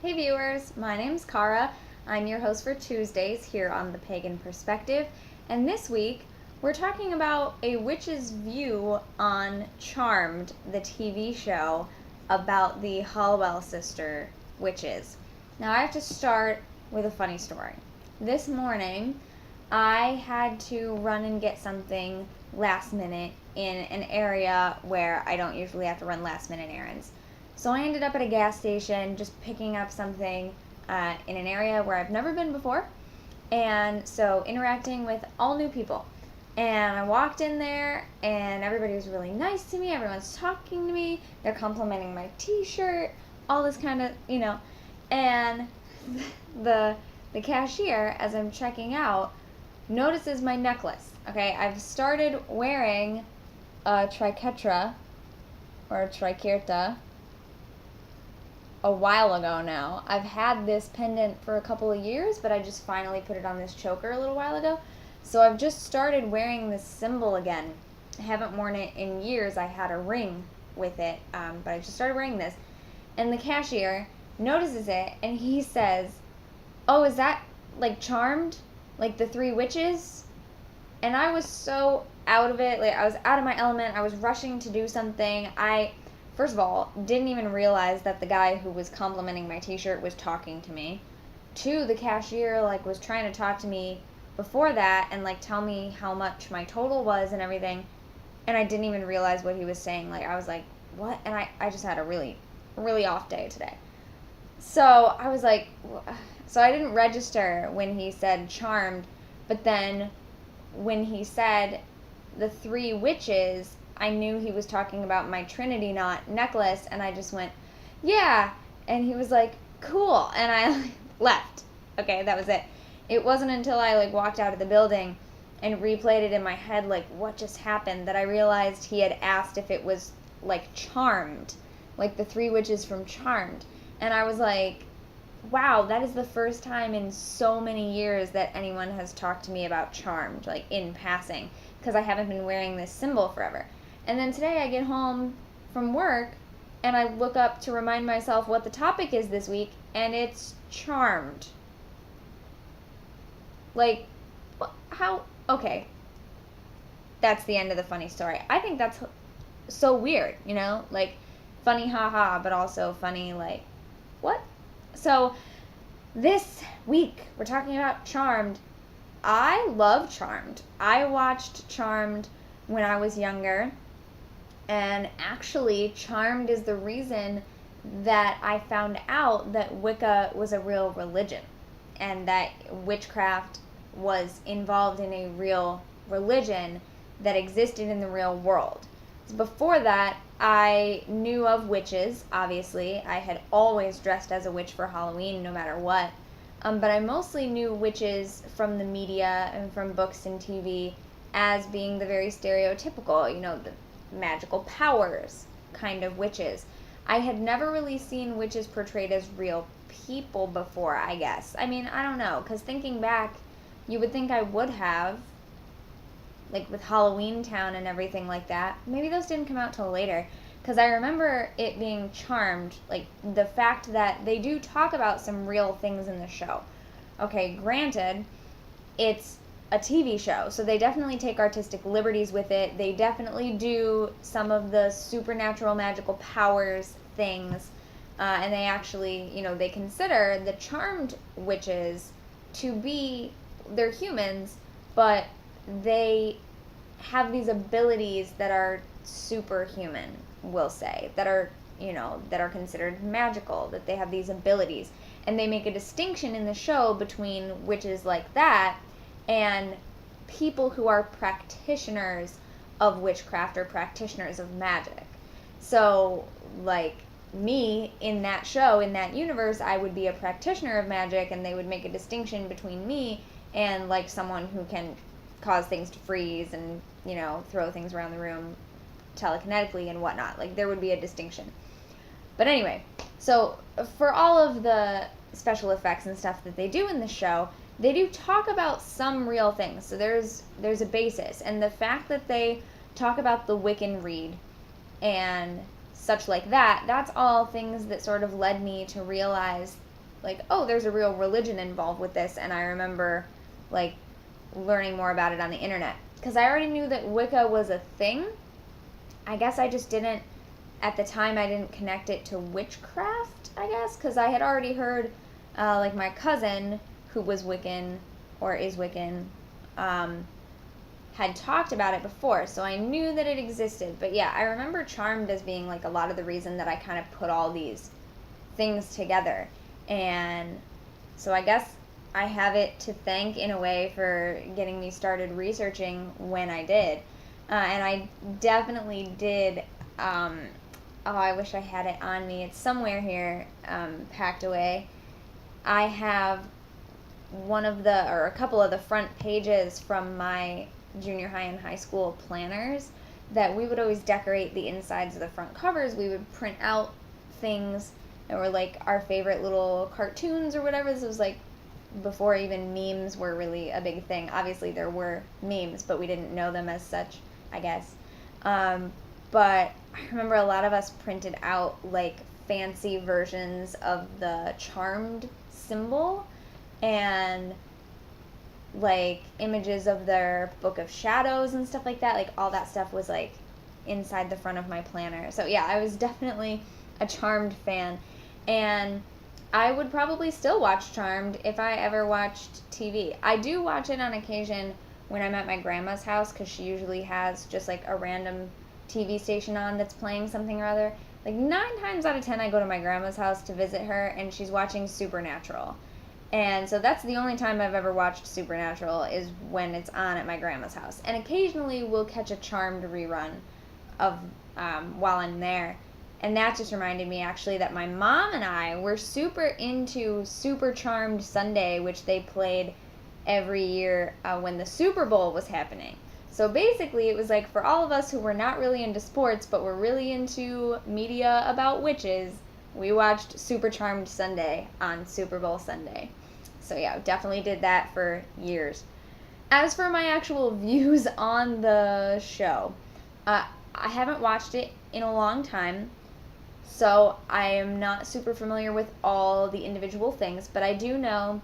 Hey viewers, my name's Cara. I'm your host for Tuesdays here on The Pagan Perspective, and this week we're talking about a witch's view on Charmed, the TV show about the Halliwell sister witches. Now I have to start with a funny story. This morning I had to run and get something last minute in an area where I don't usually have to run last minute errands. So I ended up at a gas station just picking up something in an area where I've never been before, and so interacting with all new people. And I walked in there and everybody was really nice to me. Everyone's talking to me. They're complimenting my t-shirt, all this kind of, and the cashier, as I'm checking out, notices my necklace. Okay, I've started wearing a triquetra or a triquetra a while ago now. I've had this pendant for a couple of years, but I just finally put it on this choker a little while ago. So I've just started wearing this symbol again. I haven't worn it in years. I had a ring with it, but I just started wearing this. And the cashier notices it, and he says, "Oh, is that like Charmed? Like the three witches?" And I was so out of it. Like, I was out of my element. I was rushing to do something. First of all, didn't even realize that the guy who was complimenting my t-shirt was talking to me. Two, the cashier was trying to talk to me before that and tell me how much my total was and everything, and I didn't even realize what he was saying. I was like, what? And I just had a really, really off day today. So I was like, so I didn't register when he said Charmed, but then when he said the three witches, I knew he was talking about my Trinity knot necklace, and I just went, yeah. And he was like, cool. And I left. Okay, that was it. It wasn't until I walked out of the building and replayed it in my head, what just happened, that I realized he had asked if it was Charmed, like the three witches from Charmed. And I was like, wow, that is the first time in so many years that anyone has talked to me about Charmed, in passing, because I haven't been wearing this symbol forever. And then today I get home from work and I look up to remind myself what the topic is this week, and it's Charmed. How? Okay. That's the end of the funny story. I think that's so weird, funny haha, but also funny what? So this week we're talking about Charmed. I love Charmed. I watched Charmed when I was younger. And actually, Charmed is the reason that I found out that Wicca was a real religion and that witchcraft was involved in a real religion that existed in the real world. Before that, I knew of witches, obviously. I had always dressed as a witch for Halloween, no matter what. But I mostly knew witches from the media and from books and TV as being the very stereotypical, the magical powers kind of witches. I had never really seen witches portrayed as real people before, I guess. I mean, I don't know, because thinking back, you would think I would have, with Halloween Town and everything like that. Maybe those didn't come out till later, because I remember it being Charmed, the fact that they do talk about some real things in the show. Okay, granted, it's a TV show, so they definitely take artistic liberties with it. They definitely do some of the supernatural magical powers things, and they actually, they consider the Charmed witches to be, they're humans, but they have these abilities that are superhuman, we'll say, that are, that are considered magical, that they have these abilities. And they make a distinction in the show between witches like that and people who are practitioners of witchcraft or practitioners of magic. So, me in that show, in that universe, I would be a practitioner of magic, and they would make a distinction between me and someone who can cause things to freeze and, throw things around the room telekinetically and whatnot. There would be a distinction. But anyway, so for all of the special effects and stuff that they do in the show, they do talk about some real things. So there's a basis. And the fact that they talk about the Wiccan Rede and such like that, that's all things that sort of led me to realize like, oh, there's a real religion involved with this, and I remember, like, learning more about it on the internet. Because I already knew that Wicca was a thing. I guess I just didn't, at the time, I didn't connect it to witchcraft, I guess, because I had already heard, like, my cousin, who was Wiccan, or is Wiccan, had talked about it before, so I knew that it existed. But yeah, I remember Charmed as being, like, a lot of the reason that I kind of put all these things together. And so I guess I have it to thank, in a way, for getting me started researching when I did. And I definitely did, oh, I wish I had it on me. It's somewhere here, packed away. I have a couple of the front pages from my junior high and high school planners that we would always decorate the insides of the front covers. We would print out things that were like our favorite little cartoons or whatever. This was like before even memes were really a big thing. Obviously there were memes, but we didn't know them as such, I guess. But I remember a lot of us printed out like fancy versions of the Charmed symbol and like images of their Book of Shadows and stuff like that. Like all that stuff was like inside the front of my planner. So yeah, I was definitely a Charmed fan, and I would probably still watch Charmed if I ever watched TV. I do watch it on occasion when I'm at my grandma's house, because she usually has just like a random TV station on that's playing something or other. Like 9 times out of 10 I go to my grandma's house to visit her, and she's watching Supernatural. And so that's the only time I've ever watched Supernatural, is when it's on at my grandma's house. And occasionally we'll catch a Charmed rerun of while I'm there. And that just reminded me, actually, that my mom and I were super into Super Charmed Sunday, which they played every year when the Super Bowl was happening. So basically it was like for all of us who were not really into sports but were really into media about witches, we watched Super Charmed Sunday on Super Bowl Sunday. So yeah, definitely did that for years. As for my actual views on the show, I haven't watched it in a long time, so I am not super familiar with all the individual things, but I do know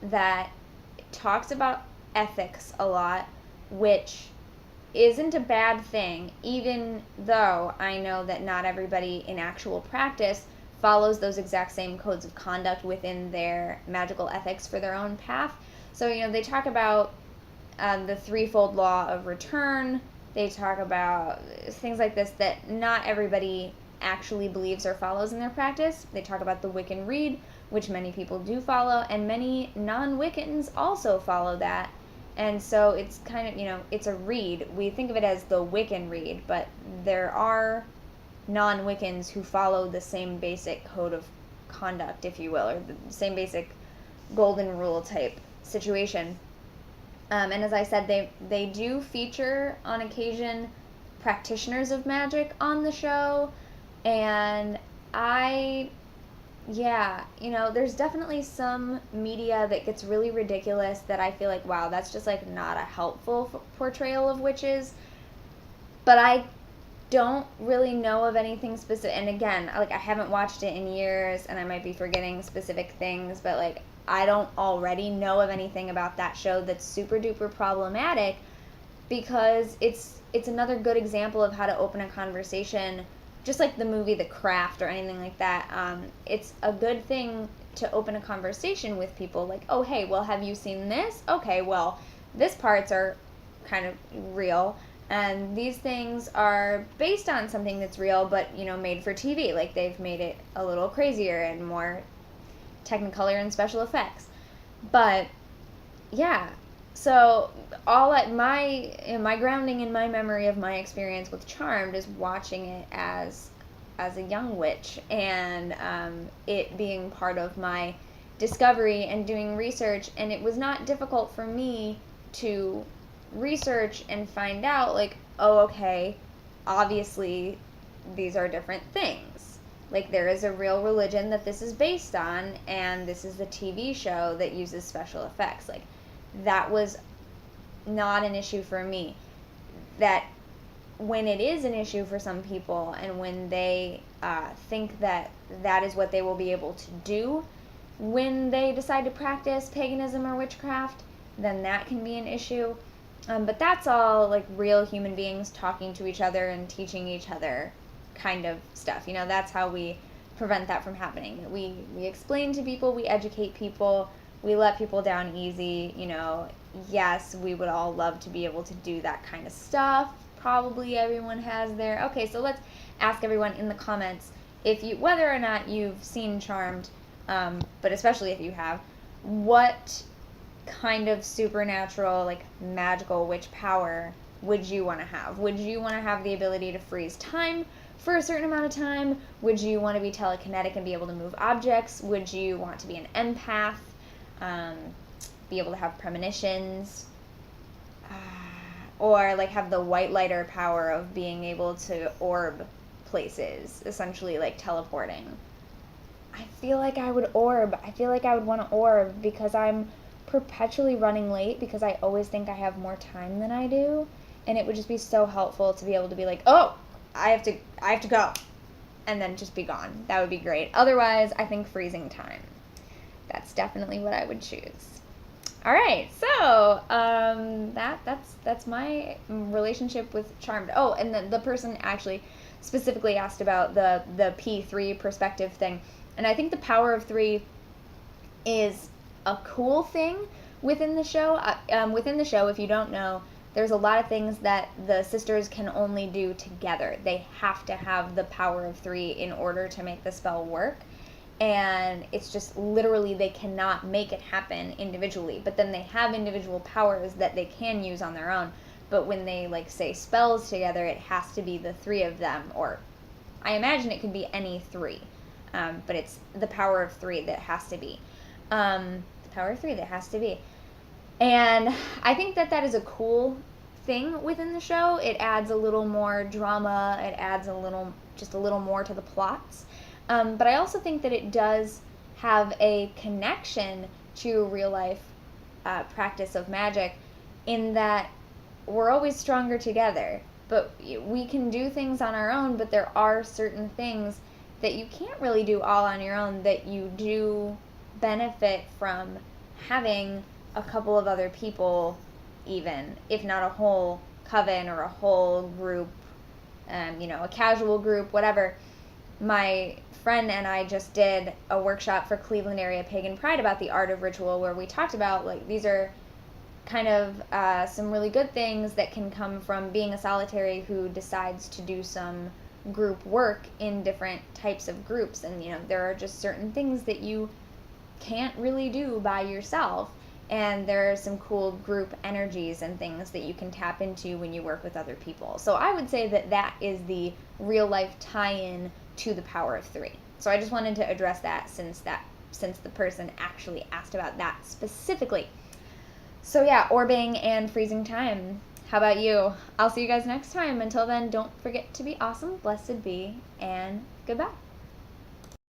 that it talks about ethics a lot, which isn't a bad thing, even though I know that not everybody in actual practice follows those exact same codes of conduct within their magical ethics for their own path. So, they talk about the threefold law of return. They talk about things like this that not everybody actually believes or follows in their practice. They talk about the Wiccan Rede, which many people do follow, and many non-Wiccans also follow that. And so it's kind of, it's a Rede. We think of it as the Wiccan Rede, but there are non-Wiccans who follow the same basic code of conduct, if you will, or the same basic golden rule type situation. And as I said, they do feature on occasion practitioners of magic on the show, and there's definitely some media that gets really ridiculous that I feel like, wow, that's just like not a helpful portrayal of witches. But I don't really know of anything specific, and again, like, I haven't watched it in years, and I might be forgetting specific things, but like, I don't already know of anything about that show that's super duper problematic, because it's another good example of how to open a conversation, just like the movie The Craft or anything like that. It's a good thing to open a conversation with people, like, oh, hey, well, have you seen this? Okay, well, this parts are kind of real, and these things are based on something that's real, but, made for TV. Like, they've made it a little crazier and more Technicolor and special effects. But, yeah, so my grounding in my memory of my experience with Charmed is watching it as a young witch, and it being part of my discovery and doing research. And it was not difficult for me to research and find out, like, oh, okay, obviously these are different things. Like, there is a real religion that this is based on, and this is the TV show that uses special effects. Like, that was not an issue for me. That when it is an issue for some people, and when they think that that is what they will be able to do, when they decide to practice paganism or witchcraft, then that can be an issue. But that's all like real human beings talking to each other and teaching each other kind of stuff. That's how we prevent that from happening. We explain to people, we educate people, we let people down easy. Yes, we would all love to be able to do that kind of stuff. Probably everyone has their... Okay, so let's ask everyone in the comments whether or not you've seen Charmed, but especially if you have, what kind of supernatural, like magical witch power would you want to have? Would you want to have the ability to freeze time for a certain amount of time? Would you want to be telekinetic and be able to move objects? Would you want to be an empath? Be able to have premonitions? Or like have the white lighter power of being able to orb places, essentially like teleporting. I feel like I would orb. I feel like I would want to orb because I'm perpetually running late because I always think I have more time than I do, and it would just be so helpful to be able to be like, oh, I have to go, and then just be gone. That would be great. Otherwise, I think freezing time. That's definitely what I would choose. All right, so that's my relationship with Charmed. Oh, and then the person actually specifically asked about the P3 perspective thing, and I think the power of 3 is a cool thing within the show. If you don't know, there's a lot of things that the sisters can only do together. They have to have the power of 3 in order to make the spell work. And it's just literally they cannot make it happen individually. But then they have individual powers that they can use on their own. But when they like say spells together, it has to be the 3 of them. Or I imagine it could be any 3. But it's the power of 3 that has to be. Power of 3 that has to be. And I think that is a cool thing within the show. It adds a little more drama. It adds just a little more to the plots. But I also think that it does have a connection to real life practice of magic in that we're always stronger together. But we can do things on our own, but there are certain things that you can't really do all on your own that you do benefit from having a couple of other people, even if not a whole coven or a whole group, a casual group, whatever. My friend and I just did a workshop for Cleveland Area Pagan Pride about the art of ritual, where we talked about like these are kind of some really good things that can come from being a solitary who decides to do some group work in different types of groups. And there are just certain things that you can't really do by yourself, and there are some cool group energies and things that you can tap into when you work with other people. So I would say that is the real life tie-in to the power of 3. So I just wanted to address that since the person actually asked about that specifically. So yeah, orbing and freezing time. How about you? I'll see you guys next time. Until then, don't forget to be awesome, blessed be, and goodbye.